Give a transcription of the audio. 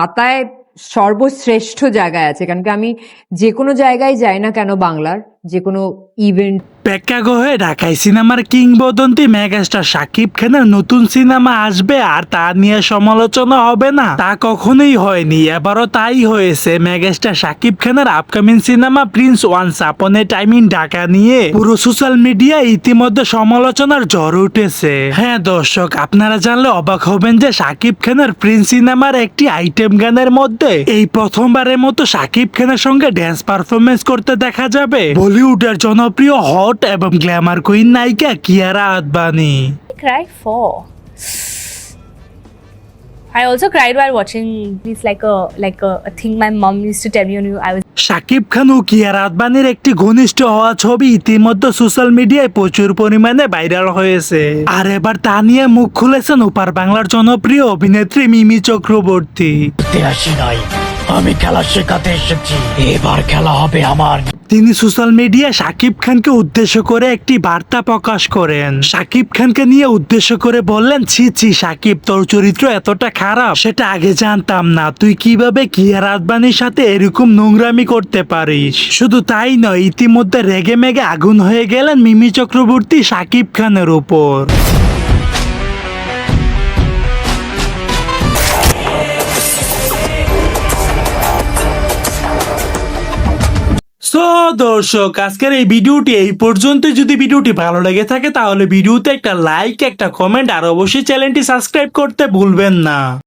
পাতায় সর্বশ্রেষ্ঠ জায়গায় আছে, কারণ কি আমি যে কোনো জায়গায় যাই না কেন বাংলার, যে কোনো ইভেন্ট প্রেক্ষাগৃহে ঢাকায় সিনেমার কিংবদন্তি মেগাস্টার শাকিব খানের নতুন সিনেমা আসবে আর তা নিয়ে সমালোচনা হবে না, তা কখনোই হয়নি। এবারও তাই হয়েছে। মেগাস্টার শাকিব খানের upcoming cinema Prince once upon A time in Dhaka নিয়ে পুরো সোশ্যাল মিডিয়ায় ইতিমধ্যে সমালোচনার ঝড় উঠেছে। হ্যাঁ দর্শক, আপনারা জানলে অবাক হবেন যে শাকিব খানের প্রিন্স সিনেমার একটি আইটেম গানের মধ্যে এই প্রথমবারের মতো শাকিব খানের সঙ্গে ড্যান্স পারফরমেন্স করতে দেখা যাবে বলিউডের জনপ্রিয় হট এবং গ্ল্যামার কুইন নায়িকা Kiara Advani. Cry for. I also cried while watching this, like a thing my mom used to tell me when I was. Shakib Khan ও কিয়ারা আদবানির একটি ঘনিষ্ঠ হওয়া ছবি ইতিমধ্যে সোশ্যাল মিডিয়ায় প্রচুর পরিমাণে ভাইরাল হয়েছে। আর এবার তা নিয়ে মুখ খুলেছেন ওপার বাংলার জনপ্রিয় অভিনেত্রী মিমি চক্রবর্তী। আমি খেলা শেখাতে এসেছি, এবার খেলা হবে আমার। তিনি সোশ্যাল মিডিয়ায় শাকিব খানকে উদ্দেশ্য করে একটি বার্তা প্রকাশ করেন। শাকিব খানকে নিয়ে উদ্দেশ্য করে বললেন, ছি ছি শাকিব, তোর চরিত্র এতটা খারাপ সেটা আগে জানতাম না। তুই কিভাবে কিয়ারা আদবানির সাথে এরকম নোংরামি করতে পারিস? শুধু তাই নয়, ইতিমধ্যে রেগে মেগে আগুন হয়ে গেলেন মিমি চক্রবর্তী শাকিব খানের উপর। সো দর্শক, আজকের এই ভিডিওটি এই পর্যন্ত। যদি ভিডিওটি ভালো লেগে থাকে তাহলে ভিডিওতে একটা লাইক, একটা কমেন্ট আর অবশ্যই চ্যানেলটি সাবস্ক্রাইব করতে ভুলবেন না।